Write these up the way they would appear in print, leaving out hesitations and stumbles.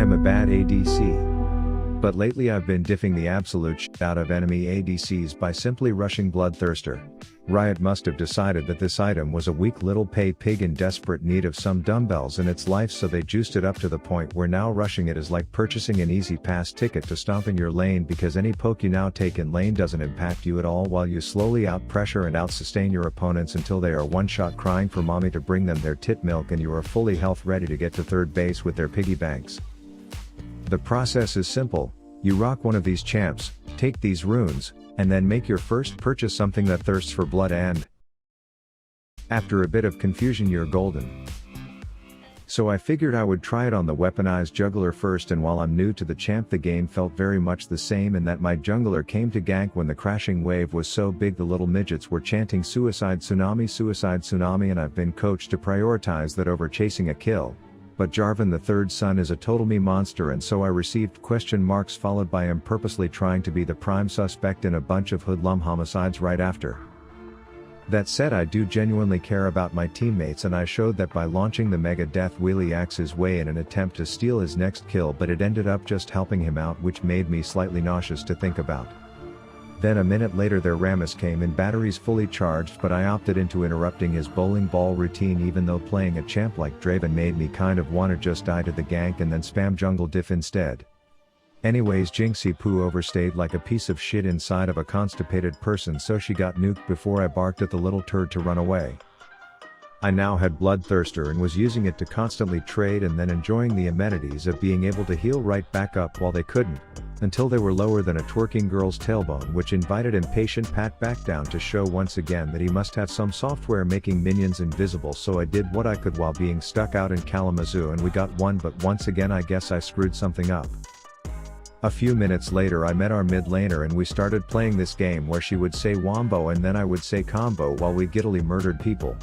am a bad ADC. But lately I've been diffing the absolute shit out of enemy ADCs by simply rushing Bloodthirster. Riot must have decided that this item was a weak little pay pig in desperate need of some dumbbells in its life, so they juiced it up to the point where now rushing it is like purchasing an easy pass ticket to stomping your lane, because any poke you now take in lane doesn't impact you at all, while you slowly out-pressure and out-sustain your opponents until they are one-shot crying for mommy to bring them their tit milk and you are fully health ready to get to third base with their piggy banks. The process is simple: you rock one of these champs, take these runes, and then make your first purchase something that thirsts for blood, and after a bit of confusion you're golden. So I figured I would try it on the weaponized juggler first, and while I'm new to the champ the game felt very much the same in that my jungler came to gank when the crashing wave was so big the little midgets were chanting suicide tsunami, and I've been coached to prioritize that over chasing a kill. But Jarvan the third son is a total me monster, and so I received question marks followed by him purposely trying to be the prime suspect in a bunch of hoodlum homicides right after. That said, I do genuinely care about my teammates, and I showed that by launching the mega death wheelie axe his way in an attempt to steal his next kill, but it ended up just helping him out, which made me slightly nauseous to think about. Then a minute later their Rammus came in batteries fully charged, but I opted into interrupting his bowling ball routine, even though playing a champ like Draven made me kind of wanna just die to the gank and then spam jungle diff instead. Anyways, Jinxie Poo overstayed like a piece of shit inside of a constipated person, so she got nuked before I barked at the little turd to run away. I now had Bloodthirster and was using it to constantly trade and then enjoying the amenities of being able to heal right back up while they couldn't, until they were lower than a twerking girl's tailbone, which invited impatient Pat back down to show once again that he must have some software making minions invisible. So I did what I could while being stuck out in Kalamazoo, and we got one, but once again I guess I screwed something up. A few minutes later I met our mid laner and we started playing this game where she would say wombo and then I would say combo while we giddily murdered people.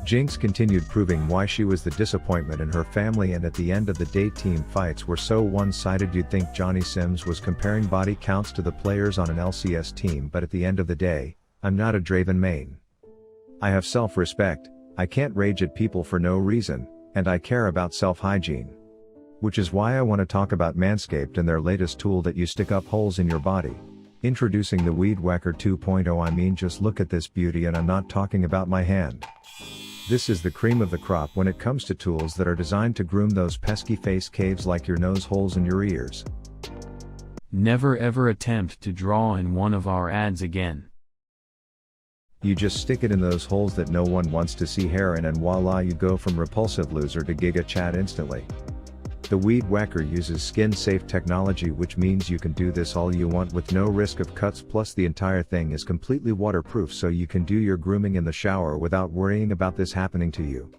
Jinx continued proving why she was the disappointment in her family, and at the end of the day team fights were so one-sided you'd think Johnny Sims was comparing body counts to the players on an LCS team, but at the end of the day, I'm not a Draven main. I have self-respect, I can't rage at people for no reason, and I care about self-hygiene. Which is why I want to talk about Manscaped and their latest tool that you stick up holes in your body. Introducing the Weed Whacker 2.0. I mean, just look at this beauty, and I'm not talking about my hand. This is the cream of the crop when it comes to tools that are designed to groom those pesky face caves like your nose holes and your ears. Never ever attempt to draw in one of our ads again. You just stick it in those holes that no one wants to see hair in, and voila, you go from repulsive loser to Giga Chat instantly. The Weed Whacker uses skin-safe technology, which means you can do this all you want with no risk of cuts, plus the entire thing is completely waterproof, so you can do your grooming in the shower without worrying about this happening to you.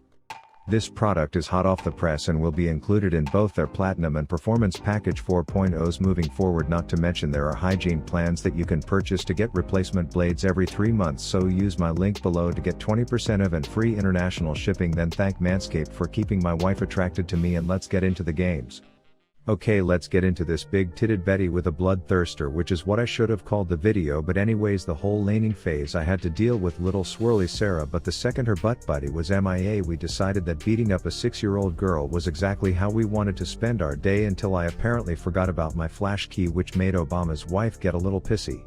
This product is hot off the press and will be included in both their Platinum and Performance Package 4.0s moving forward, not to mention there are hygiene plans that you can purchase to get replacement blades every 3 months, so use my link below to get 20% off and free international shipping. Then thank Manscaped for keeping my wife attracted to me, and let's get into the games. Okay, let's get into this big-titted Betty with a Bloodthirster, which is what I should have called the video, but anyways, the whole laning phase I had to deal with little swirly Sarah, but the second her butt buddy was MIA we decided that beating up a 6-year-old girl was exactly how we wanted to spend our day, until I apparently forgot about my flash key, which made Obama's wife get a little pissy.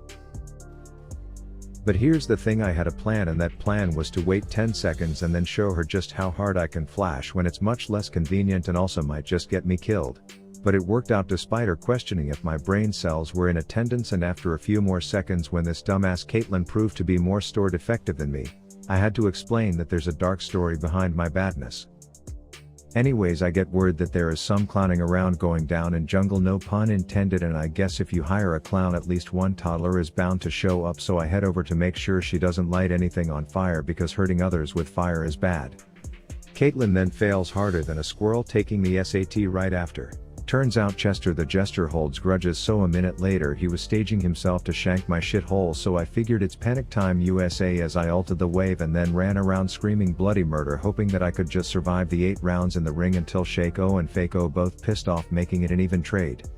But here's the thing, I had a plan, and that plan was to wait 10 seconds and then show her just how hard I can flash when it's much less convenient and also might just get me killed. But it worked out despite her questioning if my brain cells were in attendance, and after a few more seconds, when this dumbass Caitlyn proved to be more stored effective than me, I had to explain that there's a dark story behind my badness. Anyways, I get word that there is some clowning around going down in jungle, no pun intended, and I guess if you hire a clown at least one toddler is bound to show up, so I head over to make sure she doesn't light anything on fire, because hurting others with fire is bad. Caitlyn then fails harder than a squirrel taking the SAT right after. Turns out Chester the Jester holds grudges, so a minute later he was staging himself to shank my shithole, so I figured it's panic time USA as I ulted the wave and then ran around screaming bloody murder, hoping that I could just survive the 8 rounds in the ring until Shake O and Fake O both pissed off, making it an even trade.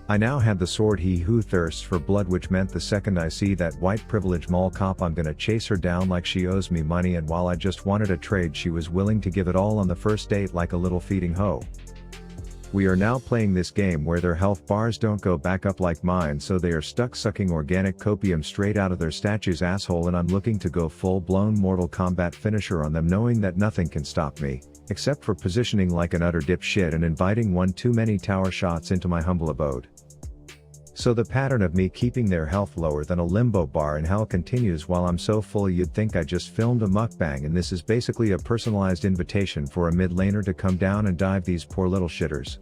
I now had the sword he who thirsts for blood, which meant the second I see that white privilege mall cop I'm gonna chase her down like she owes me money, and while I just wanted a trade she was willing to give it all on the first date like a little feeding hoe. We are now playing this game where their health bars don't go back up like mine, so they are stuck sucking organic copium straight out of their statue's asshole, and I'm looking to go full-blown Mortal Kombat finisher on them, knowing that nothing can stop me, except for positioning like an utter dipshit and inviting one too many tower shots into my humble abode. So the pattern of me keeping their health lower than a limbo bar in hell continues while I'm so full you'd think I just filmed a mukbang, and this is basically a personalized invitation for a mid laner to come down and dive these poor little shitters.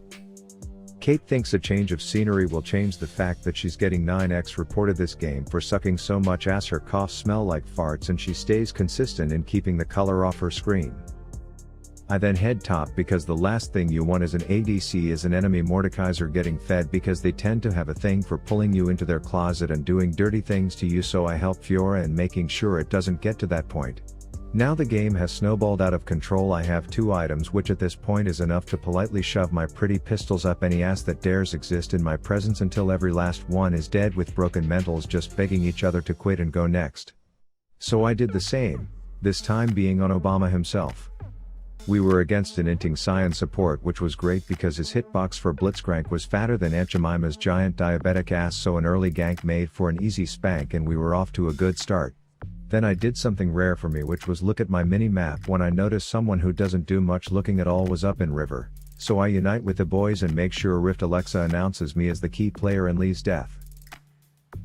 Kate thinks a change of scenery will change the fact that she's getting 9x reported this game for sucking so much ass her coughs smell like farts, and she stays consistent in keeping the color off her screen. I then head top because the last thing you want as an ADC is an enemy Mordekaiser getting fed, because they tend to have a thing for pulling you into their closet and doing dirty things to you, so I help Fiora in making sure it doesn't get to that point. Now the game has snowballed out of control. I have 2 items, which at this point is enough to politely shove my pretty pistols up any ass that dares exist in my presence until every last one is dead, with broken mentals just begging each other to quit and go next. So I did the same, this time being on Obama himself. We were against an inting Cyan support, which was great because his hitbox for Blitzcrank was fatter than Aunt Jemima's giant diabetic ass, so an early gank made for an easy spank and we were off to a good start. Then I did something rare for me, which was look at my mini-map when I noticed someone who doesn't do much looking at all was up in river, so I unite with the boys and make sure Rift Alexa announces me as the key player in Lee's death.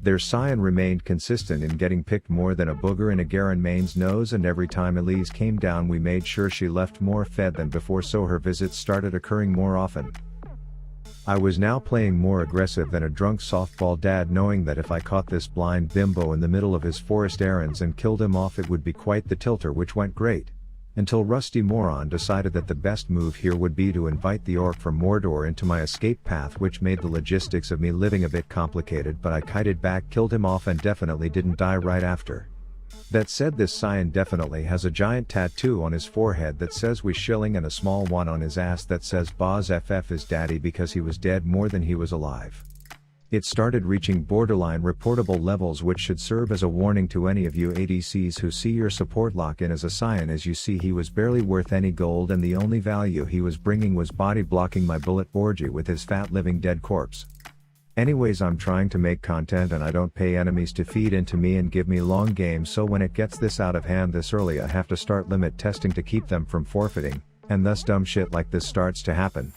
Their Cyan remained consistent in getting picked more than a booger in a Garen main's nose, and every time Elise came down we made sure she left more fed than before, so her visits started occurring more often. I was now playing more aggressive than a drunk softball dad, knowing that if I caught this blind bimbo in the middle of his forest errands and killed him off it would be quite the tilter, which went great. Until Rusty Moron decided that the best move here would be to invite the orc from Mordor into my escape path, which made the logistics of me living a bit complicated, but I kited back, killed him off, and definitely didn't die right after. That said, this Cyan definitely has a giant tattoo on his forehead that says "we shilling" and a small one on his ass that says "Boz FF is daddy," because he was dead more than he was alive. It started reaching borderline reportable levels, which should serve as a warning to any of you ADCs who see your support lock in as a Cyan. As you see, he was barely worth any gold, and the only value he was bringing was body blocking my bullet orgy with his fat living dead corpse. Anyways, I'm trying to make content and I don't pay enemies to feed into me and give me long games, so when it gets this out of hand this early I have to start limit testing to keep them from forfeiting, and thus dumb shit like this starts to happen.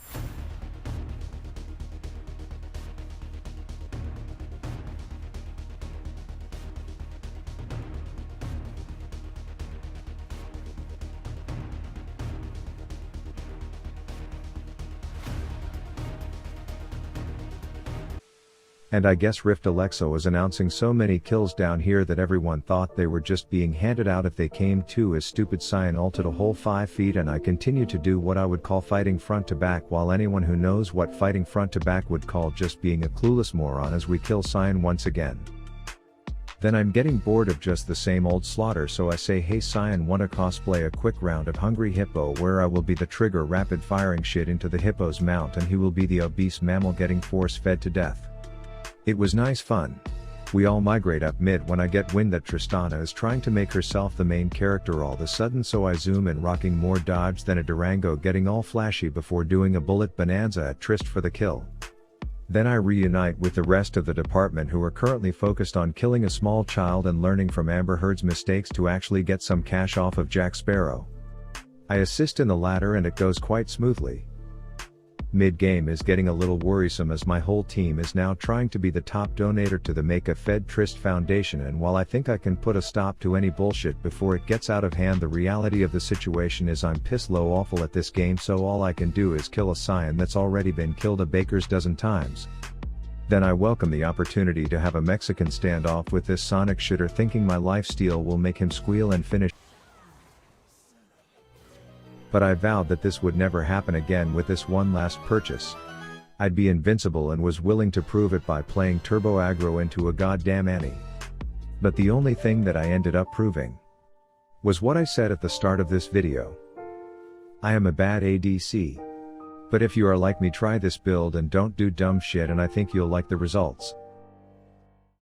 And I guess Rift Alexa was announcing so many kills down here that everyone thought they were just being handed out if they came to, as stupid Cyan ulted a whole 5 feet and I continued to do what I would call fighting front to back, while anyone who knows what fighting front to back would call just being a clueless moron, as we kill Cyan once again. Then I'm getting bored of just the same old slaughter, so I say, hey Cyan, wanna cosplay a quick round of Hungry Hippo where I will be the trigger rapid firing shit into the hippo's mount and he will be the obese mammal getting force fed to death. It was nice fun. We all migrate up mid when I get wind that Tristana is trying to make herself the main character all of a sudden, so I zoom in, rocking more dodge than a Durango, getting all flashy before doing a bullet bonanza at Trist for the kill. Then I reunite with the rest of the department who are currently focused on killing a small child and learning from Amber Heard's mistakes to actually get some cash off of Jack Sparrow. I assist in the latter and it goes quite smoothly. Mid-game is getting a little worrisome as my whole team is now trying to be the top donator to the Make a Fed Trist Foundation, and while I think I can put a stop to any bullshit before it gets out of hand, the reality of the situation is I'm piss low awful at this game, so all I can do is kill a Cyan that's already been killed a baker's dozen times. Then I welcome the opportunity to have a Mexican standoff with this Sonic shitter, thinking my lifesteal will make him squeal and finish. But I vowed that this would never happen again with this one last purchase. I'd be invincible and was willing to prove it by playing turbo aggro into a goddamn Annie. But the only thing that I ended up proving was what I said at the start of this video. I am a bad ADC. But if you are like me, try this build and don't do dumb shit, and I think you'll like the results.